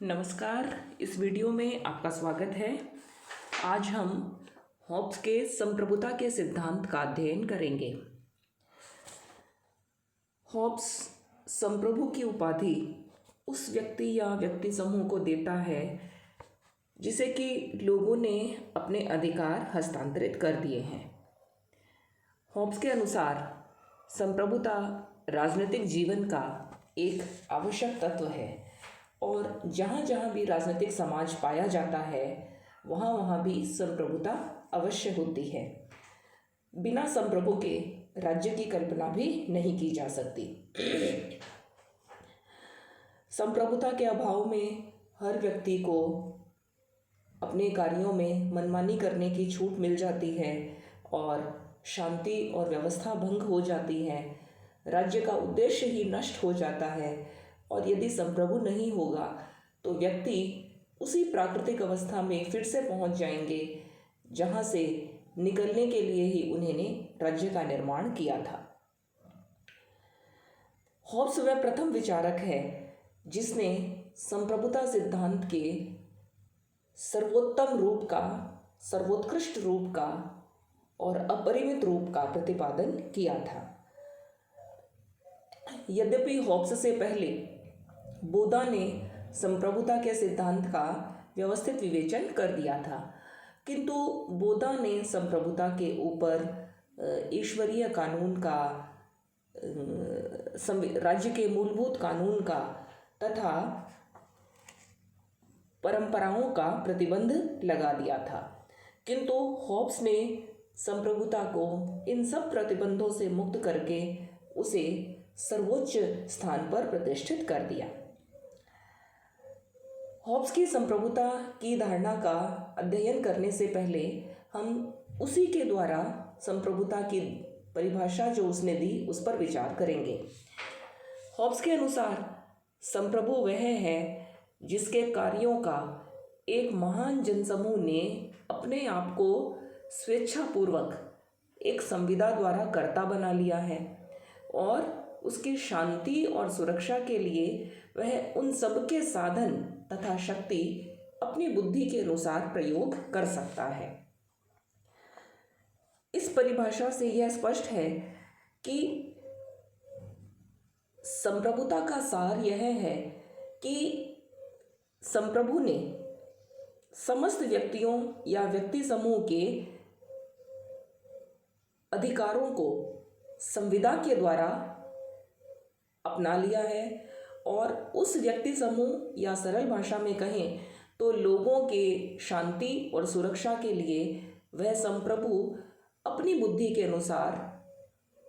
नमस्कार। इस वीडियो में आपका स्वागत है। आज हम हॉब्स के संप्रभुता के सिद्धांत का अध्ययन करेंगे। हॉब्स संप्रभु की उपाधि उस व्यक्ति या व्यक्ति समूह को देता है जिसे कि लोगों ने अपने अधिकार हस्तांतरित कर दिए हैं। हॉब्स के अनुसार संप्रभुता राजनीतिक जीवन का एक आवश्यक तत्व है और जहाँ जहाँ भी राजनीतिक समाज पाया जाता है वहाँ वहाँ भी संप्रभुता अवश्य होती है। बिना संप्रभु के राज्य की कल्पना भी नहीं की जा सकती। संप्रभुता के अभाव में हर व्यक्ति को अपने कार्यों में मनमानी करने की छूट मिल जाती है और शांति और व्यवस्था भंग हो जाती है। राज्य का उद्देश्य ही नष्ट हो जाता है और यदि संप्रभु नहीं होगा तो व्यक्ति उसी प्राकृतिक अवस्था में फिर से पहुंच जाएंगे जहां से निकलने के लिए ही उन्होंने राज्य का निर्माण किया था। हॉब्स वह प्रथम विचारक है जिसने संप्रभुता सिद्धांत के सर्वोत्तम रूप का, सर्वोत्कृष्ट रूप का और अपरिमित रूप का प्रतिपादन किया था। यद्यपि हॉब्स से पहले बोधा ने संप्रभुता के सिद्धांत का व्यवस्थित विवेचन कर दिया था, किंतु बोधा ने संप्रभुता के ऊपर ईश्वरीय कानून का, राज्य के मूलभूत कानून का तथा परंपराओं का प्रतिबंध लगा दिया था। किंतु हॉब्स ने संप्रभुता को इन सब प्रतिबंधों से मुक्त करके उसे सर्वोच्च स्थान पर प्रतिष्ठित कर दिया। हॉब्स की संप्रभुता की धारणा का अध्ययन करने से पहले हम उसी के द्वारा संप्रभुता की परिभाषा जो उसने दी उस पर विचार करेंगे। हॉब्स के अनुसार संप्रभु वह है जिसके कार्यों का एक महान जनसमूह ने अपने आप को स्वेच्छापूर्वक एक संविदा द्वारा कर्ता बना लिया है और उसकी शांति और सुरक्षा के लिए वह उन सबके साधन तथा शक्ति अपनी बुद्धि के अनुसार प्रयोग कर सकता है। इस परिभाषा से यह स्पष्ट है कि संप्रभुता का सार यह है कि संप्रभु ने समस्त व्यक्तियों या व्यक्ति समूह के अधिकारों को संविदा के द्वारा अपना लिया है और उस व्यक्ति समूह या सरल भाषा में कहें तो लोगों के शांति और सुरक्षा के लिए वह संप्रभु अपनी बुद्धि के अनुसार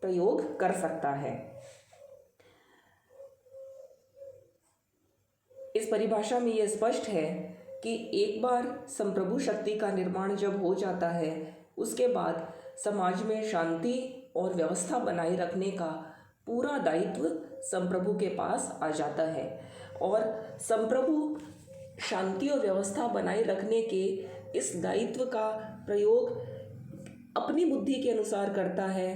प्रयोग कर सकता है। इस परिभाषा में यह स्पष्ट है कि एक बार संप्रभु शक्ति का निर्माण जब हो जाता है उसके बाद समाज में शांति और व्यवस्था बनाए रखने का पूरा दायित्व संप्रभु के पास आ जाता है और संप्रभु शांति और व्यवस्था बनाए रखने के इस दायित्व का प्रयोग अपनी बुद्धि के अनुसार करता है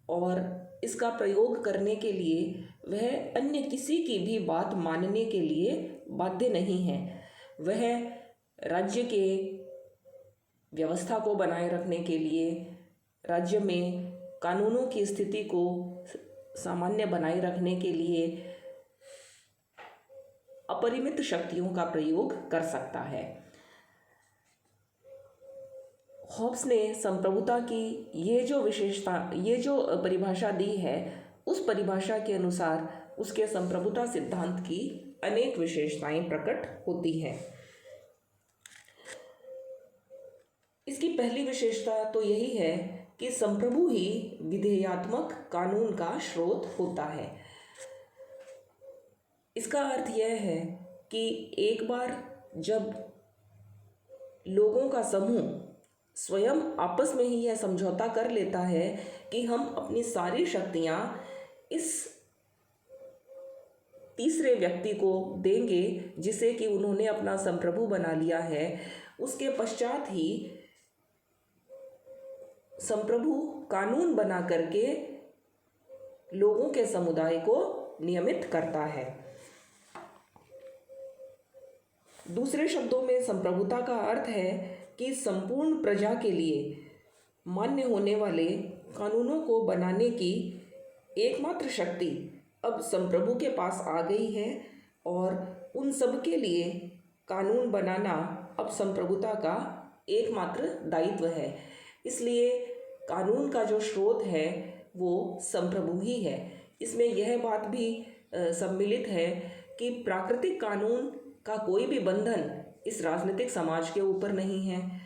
और इसका प्रयोग करने के लिए वह अन्य किसी की भी बात मानने के लिए बाध्य नहीं है। वह राज्य के व्यवस्था को बनाए रखने के लिए, राज्य में कानूनों की स्थिति को सामान्य बनाए रखने के लिए अपरिमित शक्तियों का प्रयोग कर सकता है। हॉब्स ने संप्रभुता की ये जो परिभाषा दी है उस परिभाषा के अनुसार उसके संप्रभुता सिद्धांत की अनेक विशेषताएं प्रकट होती हैं। इसकी पहली विशेषता तो यही है कि संप्रभु ही विधेयात्मक कानून का स्रोत होता है। इसका अर्थ यह है कि एक बार जब लोगों का समूह स्वयं आपस में ही यह समझौता कर लेता है कि हम अपनी सारी शक्तियां इस तीसरे व्यक्ति को देंगे जिसे कि उन्होंने अपना संप्रभु बना लिया है, उसके पश्चात ही संप्रभु कानून बना करके लोगों के समुदाय को नियमित करता है। दूसरे शब्दों में संप्रभुता का अर्थ है कि संपूर्ण प्रजा के लिए मान्य होने वाले कानूनों को बनाने की एकमात्र शक्ति अब संप्रभु के पास आ गई है और उन सब के लिए कानून बनाना अब संप्रभुता का एकमात्र दायित्व है। इसलिए कानून का जो स्रोत है वो संप्रभु ही है। इसमें यह बात भी सम्मिलित है कि प्राकृतिक कानून का कोई भी बंधन इस राजनीतिक समाज के ऊपर नहीं है,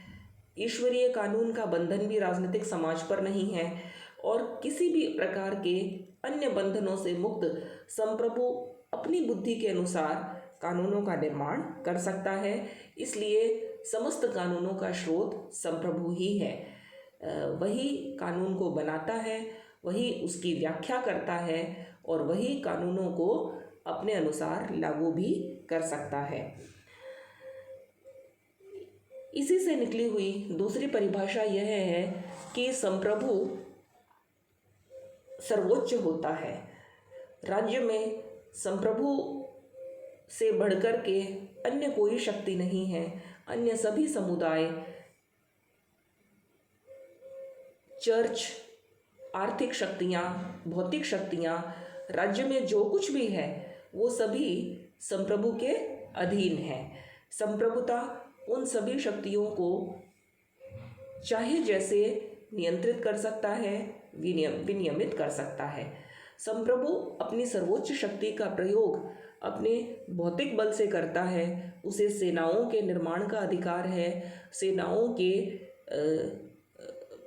ईश्वरीय कानून का बंधन भी राजनीतिक समाज पर नहीं है और किसी भी प्रकार के अन्य बंधनों से मुक्त संप्रभु अपनी बुद्धि के अनुसार कानूनों का निर्माण कर सकता है। इसलिए समस्त कानूनों का स्रोत संप्रभु ही है। वही कानून को बनाता है, वही उसकी व्याख्या करता है और वही कानूनों को अपने अनुसार लागू भी कर सकता है। इसी से निकली हुई दूसरी परिभाषा यह है कि संप्रभु सर्वोच्च होता है। राज्य में संप्रभु से बढ़कर के अन्य कोई शक्ति नहीं है। अन्य सभी समुदाय, चर्च, आर्थिक शक्तियाँ, भौतिक शक्तियाँ, राज्य में जो कुछ भी है वो सभी संप्रभु के अधीन है। संप्रभुता उन सभी शक्तियों को चाहे जैसे नियंत्रित कर सकता है, विनियमित कर सकता है। संप्रभु अपनी सर्वोच्च शक्ति का प्रयोग अपने भौतिक बल से करता है। उसे सेनाओं के निर्माण का अधिकार है, सेनाओं के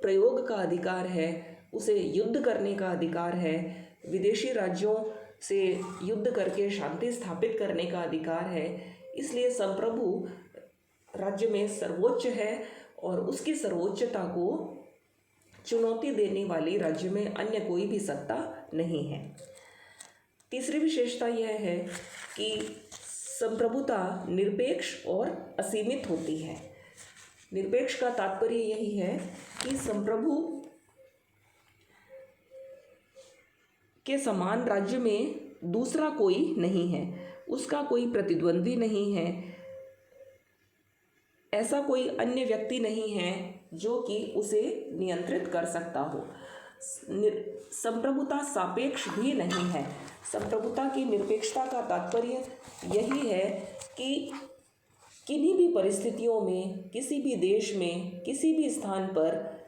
प्रयोग का अधिकार है, उसे युद्ध करने का अधिकार है, विदेशी राज्यों से युद्ध करके शांति स्थापित करने का अधिकार है। इसलिए संप्रभु राज्य में सर्वोच्च है और उसकी सर्वोच्चता को चुनौती देने वाली राज्य में अन्य कोई भी सत्ता नहीं है। तीसरी विशेषता यह है कि संप्रभुता निरपेक्ष और असीमित होती है। निरपेक्ष का तात्पर्य यही है कि संप्रभु के समान राज्य में दूसरा कोई नहीं है, उसका कोई प्रतिद्वंदी नहीं है, ऐसा कोई अन्य व्यक्ति नहीं है जो कि उसे नियंत्रित कर सकता हो। संप्रभुता सापेक्ष भी नहीं है। संप्रभुता की निरपेक्षता का तात्पर्य यही है कि किन्हीं भी परिस्थितियों में, किसी भी देश में, किसी भी स्थान पर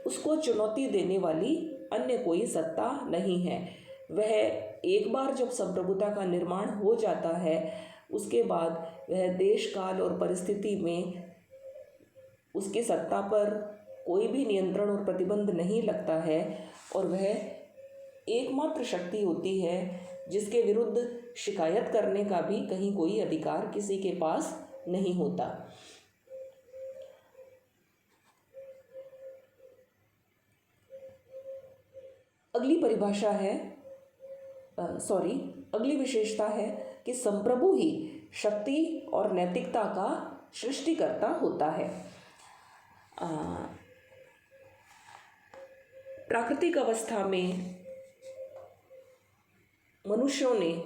उसको चुनौती देने वाली अन्य कोई सत्ता नहीं है। वह एक बार जब संप्रभुता का निर्माण हो जाता है उसके बाद वह देश, काल और परिस्थिति में उसकी सत्ता पर कोई भी नियंत्रण और प्रतिबंध नहीं लगता है और वह एकमात्र शक्ति होती है जिसके विरुद्ध शिकायत करने का भी कहीं कोई अधिकार किसी के पास नहीं होता। अगली विशेषता है कि संप्रभु ही शक्ति और नैतिकता का सृष्टिकर्ता होता है। प्राकृतिक अवस्था में मनुष्यों ने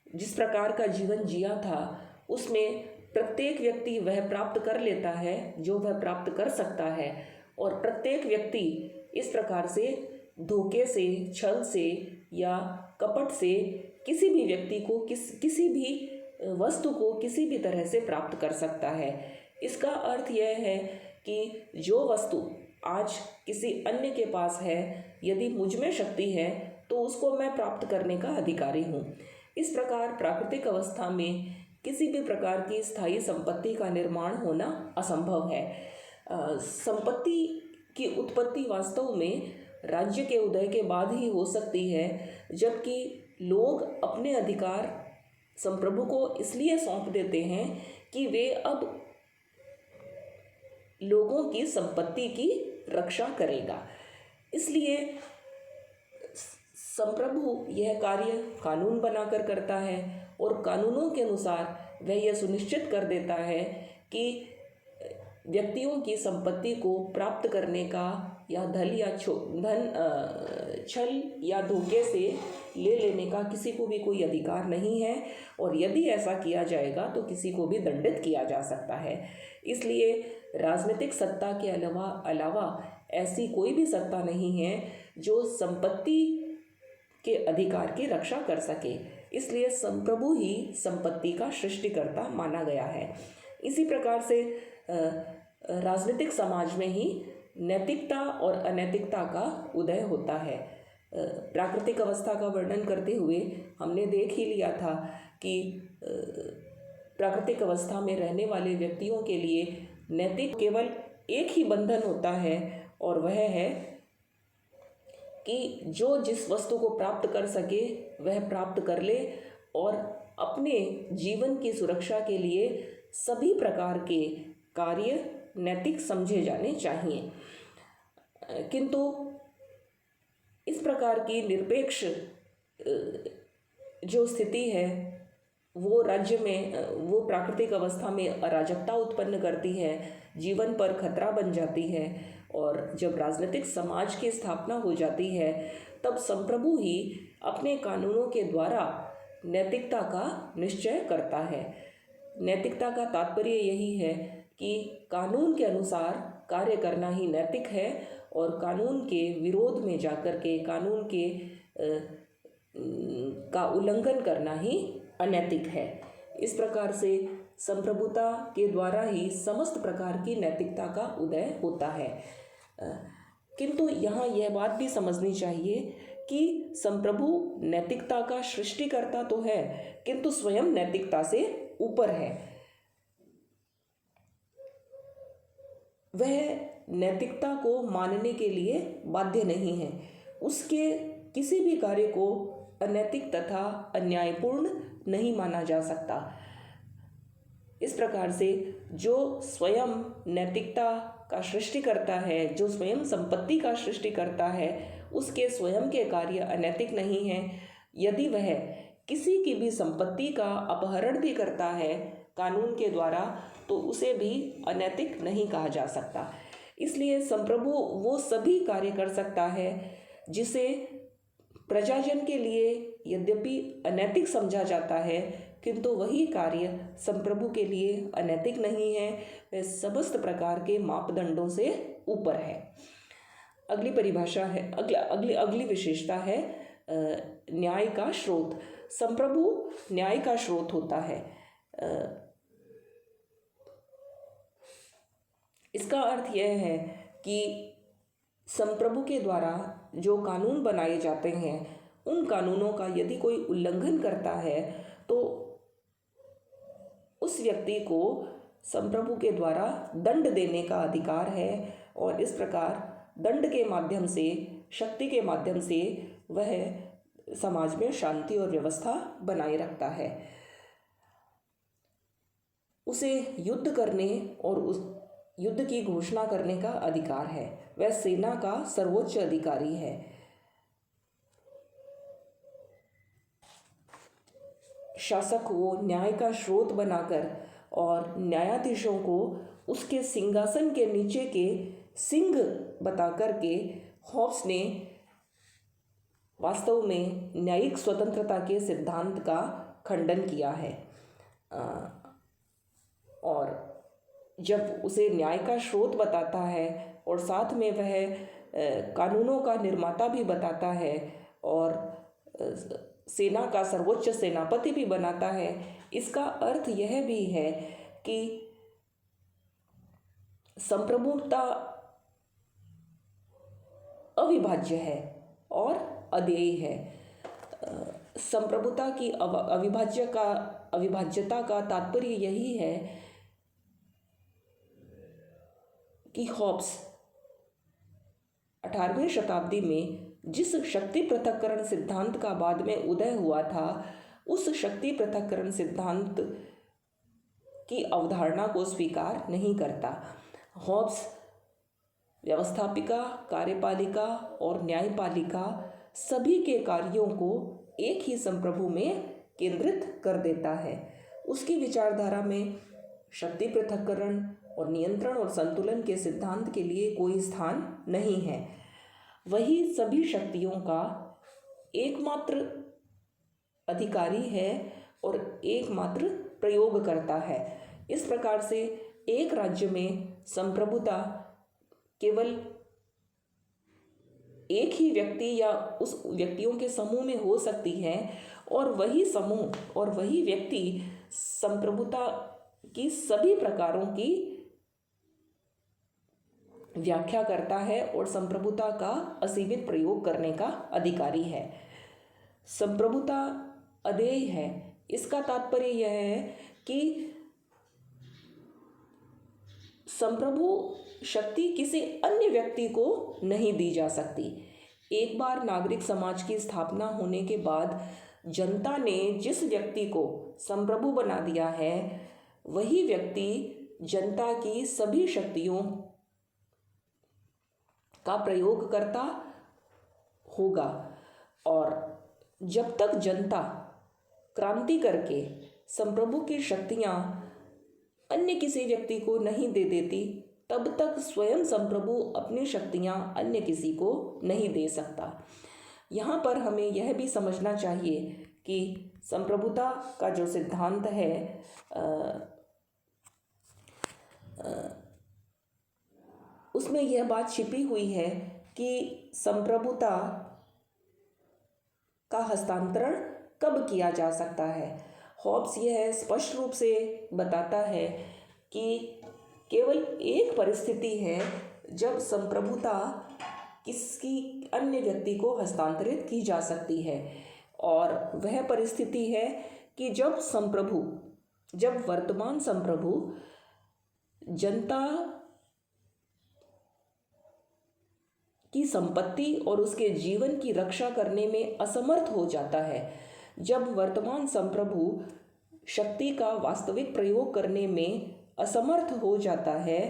जिस प्रकार का जीवन जिया था उसमें प्रत्येक व्यक्ति वह प्राप्त कर लेता है जो वह प्राप्त कर सकता है और प्रत्येक व्यक्ति इस प्रकार से धोखे से, छल से या कपट से किसी भी व्यक्ति को किसी भी वस्तु को किसी भी तरह से प्राप्त कर सकता है। इसका अर्थ यह है कि जो वस्तु आज किसी अन्य के पास है, यदि मुझ में शक्ति है तो उसको मैं प्राप्त करने का अधिकारी हूँ। इस प्रकार प्राकृतिक अवस्था में किसी भी प्रकार की स्थायी संपत्ति का निर्माण होना असंभव है। संपत्ति की उत्पत्ति वास्तव में राज्य के उदय के बाद ही हो सकती है, जबकि लोग अपने अधिकार संप्रभु को इसलिए सौंप देते हैं कि वे अब लोगों की संपत्ति की रक्षा करेगा। इसलिए संप्रभु यह कार्य कानून बनाकर करता है और कानूनों के अनुसार वह यह सुनिश्चित कर देता है कि व्यक्तियों की संपत्ति को प्राप्त करने का या छल या धोखे से ले लेने का किसी को भी कोई अधिकार नहीं है, और यदि ऐसा किया जाएगा तो किसी को भी दंडित किया जा सकता है। इसलिए राजनीतिक सत्ता के अलावा ऐसी कोई भी सत्ता नहीं है जो संपत्ति के अधिकार की रक्षा कर सके। इसलिए संप्रभु ही संपत्ति का सृष्टिकर्ता माना गया है। इसी प्रकार से राजनीतिक समाज में ही नैतिकता और अनैतिकता का उदय होता है। प्राकृतिक अवस्था का वर्णन करते हुए हमने देख ही लिया था कि प्राकृतिक अवस्था में रहने वाले व्यक्तियों के लिए नैतिक केवल एक ही बंधन होता है, और वह है कि जो जिस वस्तु को प्राप्त कर सके वह प्राप्त कर ले, और अपने जीवन की सुरक्षा के लिए सभी प्रकार के कार्य नैतिक समझे जाने चाहिए। किंतु इस प्रकार की निरपेक्ष जो स्थिति है वो राज्य में, वो प्राकृतिक अवस्था में अराजकता उत्पन्न करती है, जीवन पर खतरा बन जाती है। और जब राजनीतिक समाज की स्थापना हो जाती है तब संप्रभु ही अपने कानूनों के द्वारा नैतिकता का निश्चय करता है। नैतिकता का तात्पर्य यही है कि कानून के अनुसार कार्य करना ही नैतिक है, और कानून के विरोध में जाकर के कानून के का उल्लंघन करना ही अनैतिक है। इस प्रकार से संप्रभुता के द्वारा ही समस्त प्रकार की नैतिकता का उदय होता है। किंतु यहाँ यह बात भी समझनी चाहिए कि संप्रभु नैतिकता का सृष्टिकर्ता तो है, किंतु स्वयं नैतिकता से ऊपर है। वह नैतिकता को मानने के लिए बाध्य नहीं है। उसके किसी भी कार्य को अनैतिक तथा अन्यायपूर्ण नहीं माना जा सकता। इस प्रकार से जो स्वयं नैतिकता का सृष्टि करता है, जो स्वयं संपत्ति का सृष्टि करता है, उसके स्वयं के कार्य अनैतिक नहीं है। यदि वह किसी की भी संपत्ति का अपहरण भी करता है कानून के द्वारा, तो उसे भी अनैतिक नहीं कहा जा सकता। इसलिए संप्रभु वो सभी कार्य कर सकता है जिसे प्रजाजन के लिए यद्यपि अनैतिक समझा जाता है, किंतु वही कार्य संप्रभु के लिए अनैतिक नहीं है, वह समस्त प्रकार के मापदंडों से ऊपर है। अगली परिभाषा है, अगली विशेषता है न्याय का स्रोत। संप्रभु न्याय का स्रोत होता है। इसका अर्थ यह है कि संप्रभु के द्वारा जो कानून बनाए जाते हैं, उन कानूनों का यदि कोई उल्लंघन करता है तो उस व्यक्ति को संप्रभु के द्वारा दंड देने का अधिकार है, और इस प्रकार दंड के माध्यम से, शक्ति के माध्यम से वह समाज में शांति और व्यवस्था बनाए रखता है। उसे युद्ध करने और उस युद्ध की घोषणा करने का अधिकार है। वह सेना का सर्वोच्च अधिकारी है। शासक को न्याय का स्रोत बनाकर और न्यायाधीशों को उसके सिंहासन के नीचे के सिंह बता करके हॉब्स ने वास्तव में न्यायिक स्वतंत्रता के सिद्धांत का खंडन किया है। और जब उसे न्याय का स्रोत बताता है और साथ में वह कानूनों का निर्माता भी बताता है और सेना का सर्वोच्च सेनापति भी बनाता है, इसका अर्थ यह भी है कि संप्रभुता अविभाज्य है और अदेय है। संप्रभुता की अविभाज्यता का तात्पर्य यही है कि हॉब्स 18वीं शताब्दी में जिस शक्ति पृथक्करण सिद्धांत का बाद में उदय हुआ था, उस शक्ति पृथक्करण सिद्धांत की अवधारणा को स्वीकार नहीं करता। हॉब्स व्यवस्थापिका, कार्यपालिका और न्यायपालिका सभी के कार्यों को एक ही संप्रभु में केंद्रित कर देता है। उसकी विचारधारा में शक्ति पृथक्करण और नियंत्रण और संतुलन के सिद्धांत के लिए कोई स्थान नहीं है। वही सभी शक्तियों का एकमात्र अधिकारी है और एकमात्र प्रयोग करता है। इस प्रकार से एक राज्य में संप्रभुता केवल एक ही व्यक्ति या उस व्यक्तियों के समूह में हो सकती है और वही समूह और वही व्यक्ति संप्रभुता की सभी प्रकारों की व्याख्या करता है और संप्रभुता का असीमित प्रयोग करने का अधिकारी है। संप्रभुता अदेय है। इसका तात्पर्य यह है कि संप्रभु शक्ति किसी अन्य व्यक्ति को नहीं दी जा सकती। एक बार नागरिक समाज की स्थापना होने के बाद जनता ने जिस व्यक्ति को संप्रभु बना दिया है, वही व्यक्ति जनता की सभी शक्तियों का प्रयोग करता होगा। और जब तक जनता क्रांति करके संप्रभु की शक्तियां अन्य किसी व्यक्ति को नहीं दे देती, तब तक स्वयं संप्रभु अपनी शक्तियां अन्य किसी को नहीं दे सकता। यहाँ पर हमें यह भी समझना चाहिए कि संप्रभुता का जो सिद्धांत है उसमें यह बात छिपी हुई है कि संप्रभुता का हस्तांतरण कब किया जा सकता है। हॉब्स यह स्पष्ट रूप से बताता है कि केवल एक परिस्थिति है जब संप्रभुता किसी अन्य व्यक्ति को हस्तांतरित की जा सकती है, और वह परिस्थिति है कि जब वर्तमान संप्रभु जनता की संपत्ति और उसके जीवन की रक्षा करने में असमर्थ हो जाता है। जब वर्तमान संप्रभु शक्ति का वास्तविक प्रयोग करने में असमर्थ हो जाता है,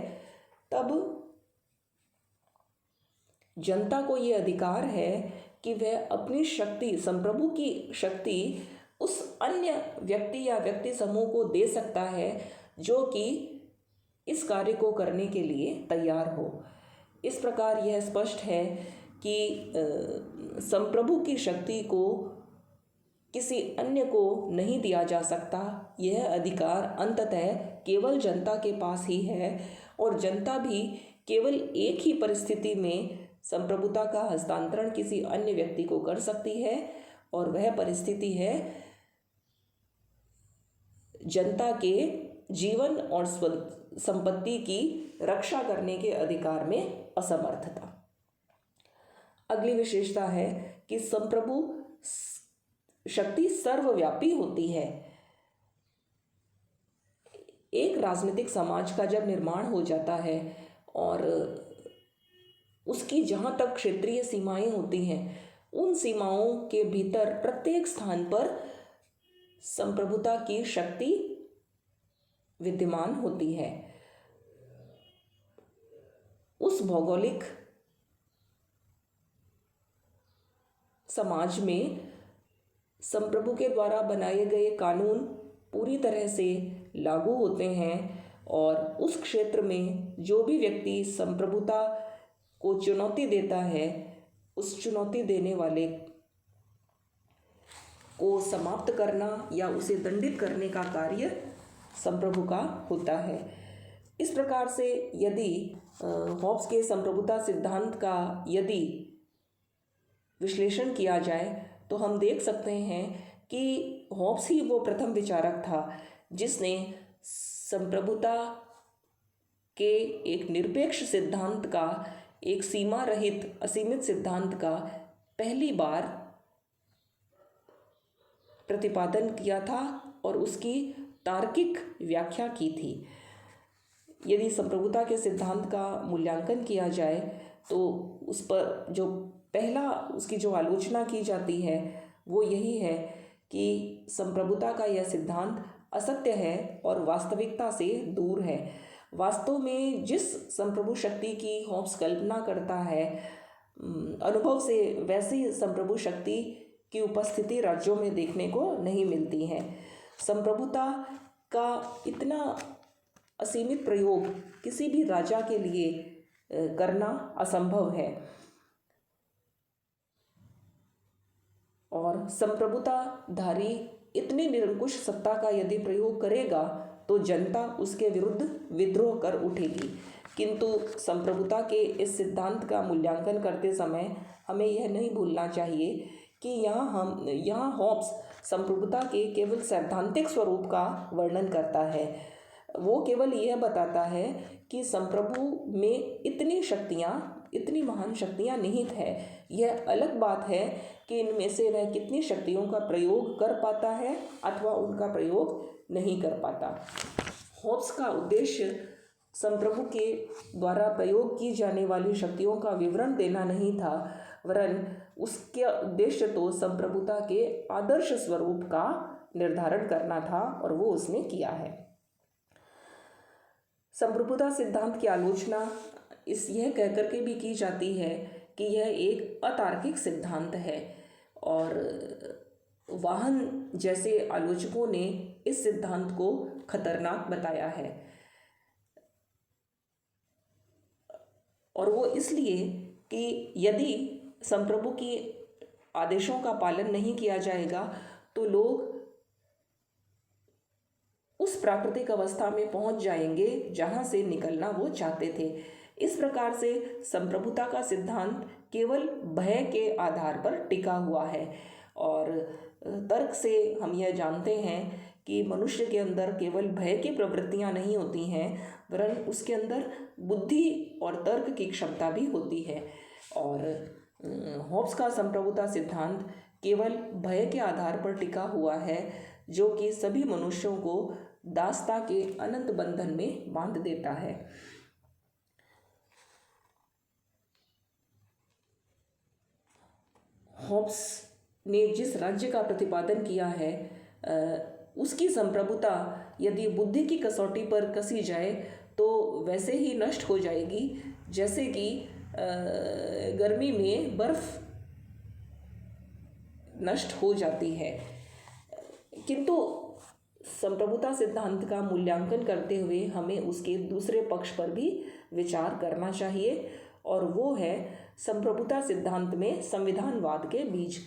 तब जनता को ये अधिकार है कि वह अपनी शक्ति, संप्रभु की शक्ति उस अन्य व्यक्ति या व्यक्ति समूह को दे सकता है जो कि इस कार्य को करने के लिए तैयार हो। इस प्रकार यह स्पष्ट है कि संप्रभु की शक्ति को किसी अन्य को नहीं दिया जा सकता। यह अधिकार अंततः केवल जनता के पास ही है, और जनता भी केवल एक ही परिस्थिति में संप्रभुता का हस्तांतरण किसी अन्य व्यक्ति को कर सकती है, और वह परिस्थिति है जनता के जीवन और संपत्ति की रक्षा करने के अधिकार में असमर्थता। अगली विशेषता है कि संप्रभु शक्ति सर्वव्यापी होती है। एक राजनीतिक समाज का जब निर्माण हो जाता है और उसकी जहाँ तक क्षेत्रीय सीमाएं होती हैं, उन सीमाओं के भीतर प्रत्येक स्थान पर संप्रभुता की शक्ति विद्यमान होती है। उस भौगोलिक समाज में संप्रभु के द्वारा बनाए गए कानून पूरी तरह से लागू होते हैं, और उस क्षेत्र में जो भी व्यक्ति संप्रभुता को चुनौती देता है, उस चुनौती देने वाले को समाप्त करना या उसे दंडित करने का कार्य संप्रभु का होता है। इस प्रकार से यदि हॉब्स के संप्रभुता सिद्धांत का यदि विश्लेषण किया जाए तो हम देख सकते हैं कि हॉब्स ही वो प्रथम विचारक था जिसने संप्रभुता के एक निरपेक्ष सिद्धांत का, एक सीमा रहित असीमित सिद्धांत का पहली बार प्रतिपादन किया था और उसकी तार्किक व्याख्या की थी। यदि संप्रभुता के सिद्धांत का मूल्यांकन किया जाए तो उस पर जो पहला उसकी जो आलोचना की जाती है वो यही है कि संप्रभुता का यह सिद्धांत असत्य है और वास्तविकता से दूर है। वास्तव में जिस संप्रभु शक्ति की हॉब्स कल्पना करता है, अनुभव से वैसी संप्रभु शक्ति की उपस्थिति राज्यों में देखने को नहीं मिलती है। संप्रभुता का इतना असीमित प्रयोग किसी भी राजा के लिए करना असंभव है। और संप्रभुताधारी इतनी निरंकुश सत्ता का यदि प्रयोग करेगा तो जनता उसके विरुद्ध विद्रोह कर उठेगी। किंतु संप्रभुता के इस सिद्धांत का मूल्यांकन करते समय हमें यह नहीं भूलना चाहिए कि यहाँ हॉब्स संप्रभुता के केवल सैद्धांतिक स्वरूप का वर्णन करता है। वो केवल यह बताता है कि संप्रभु में इतनी महान शक्तियाँ निहित है। यह अलग बात है कि इनमें से वह कितनी शक्तियों का प्रयोग कर पाता है अथवा उनका प्रयोग नहीं कर पाता। हॉब्स का उद्देश्य संप्रभु के द्वारा प्रयोग की जाने वाली शक्तियों का विवरण देना नहीं था, वरन उसके उद्देश्य तो संप्रभुता के आदर्श स्वरूप का निर्धारण करना था, और वो उसने किया है। संप्रभुता सिद्धांत की आलोचना यह कहकर के भी की जाती है कि यह एक अतार्किक सिद्धांत है, और वाहन जैसे आलोचकों ने इस सिद्धांत को खतरनाक बताया है। और वो इसलिए कि यदि संप्रभु की आदेशों का पालन नहीं किया जाएगा तो लोग उस प्राकृतिक अवस्था में पहुंच जाएंगे जहां से निकलना वो चाहते थे। इस प्रकार से संप्रभुता का सिद्धांत केवल भय के आधार पर टिका हुआ है, और तर्क से हम यह जानते हैं कि मनुष्य के अंदर केवल भय की प्रवृत्तियां नहीं होती हैं, वरन उसके अंदर बुद्धि और तर्क की क्षमता भी होती है। और हॉब्स का संप्रभुता सिद्धांत केवल भय के आधार पर टिका हुआ है, जो कि सभी मनुष्यों को दासता के अनंत बंधन में बांध देता है। हॉब्स ने जिस राज्य का प्रतिपादन किया है उसकी संप्रभुता यदि बुद्धि की कसौटी पर कसी जाए तो वैसे ही नष्ट हो जाएगी जैसे कि गर्मी में बर्फ नष्ट हो जाती है। किंतु संप्रभुता सिद्धांत का मूल्यांकन करते हुए हमें उसके दूसरे पक्ष पर भी विचार करना चाहिए, और वो है संप्रभुता सिद्धांत में संविधानवाद के बीज।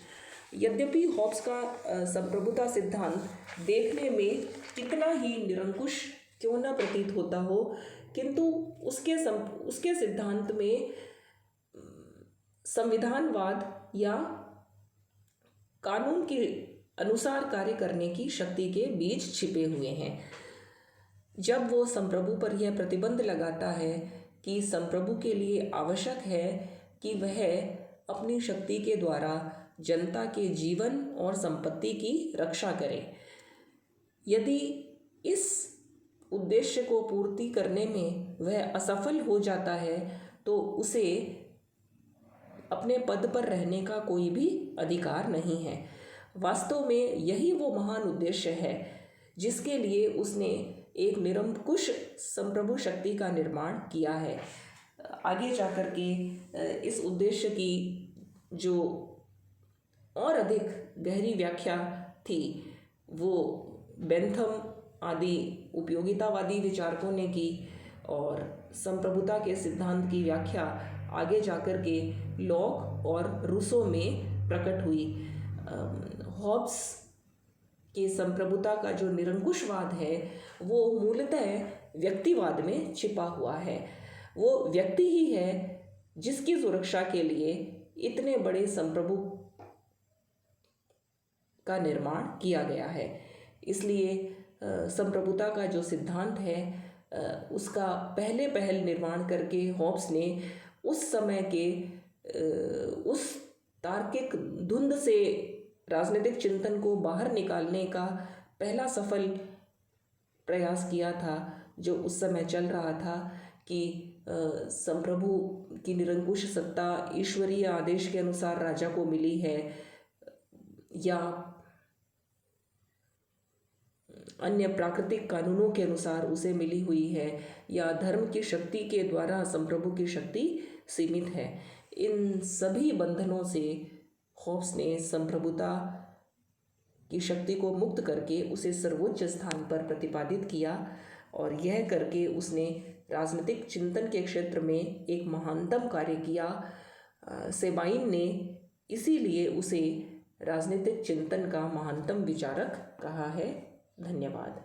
यद्यपि हॉब्स का संप्रभुता सिद्धांत देखने में कितना ही निरंकुश क्यों न प्रतीत होता हो, किंतु उसके सिद्धांत में संविधानवाद या कानून के अनुसार कार्य करने की शक्ति के बीज छिपे हुए हैं। जब वो संप्रभु पर यह प्रतिबंध लगाता है कि संप्रभु के लिए आवश्यक है कि वह अपनी शक्ति के द्वारा जनता के जीवन और संपत्ति की रक्षा करे, यदि इस उद्देश्य को पूर्ति करने में वह असफल हो जाता है तो उसे अपने पद पर रहने का कोई भी अधिकार नहीं है। वास्तव में यही वो महान उद्देश्य है जिसके लिए उसने एक निरंकुश संप्रभु शक्ति का निर्माण किया है। आगे जाकर के इस उद्देश्य की जो और अधिक गहरी व्याख्या थी वो बेंथम आदि उपयोगितावादी विचारकों ने की, और संप्रभुता के सिद्धांत की व्याख्या आगे जाकर के लॉक और रूसो में प्रकट हुई। हॉब्स के संप्रभुता का जो निरंकुशवाद है वो मूलतः व्यक्तिवाद में छिपा हुआ है। वो व्यक्ति ही है जिसकी सुरक्षा के लिए इतने बड़े संप्रभु का निर्माण किया गया है। इसलिए संप्रभुता का जो सिद्धांत है उसका पहल निर्माण करके हॉब्स ने उस समय के उस तार्किक धुंध से राजनीतिक चिंतन को बाहर निकालने का पहला सफल प्रयास किया था, जो उस समय चल रहा था कि संप्रभु की निरंकुश सत्ता ईश्वरीय आदेश के अनुसार राजा को मिली है या अन्य प्राकृतिक कानूनों के अनुसार उसे मिली हुई है, या धर्म की शक्ति के द्वारा संप्रभु की शक्ति सीमित है। इन सभी बंधनों से हॉब्स ने संप्रभुता की शक्ति को मुक्त करके उसे सर्वोच्च स्थान पर प्रतिपादित किया। और यह करके उसने राजनीतिक चिंतन के क्षेत्र में एक महानतम कार्य किया। सेबाइन ने इसीलिए उसे राजनीतिक चिंतन का महानतम विचारक कहा है। धन्यवाद।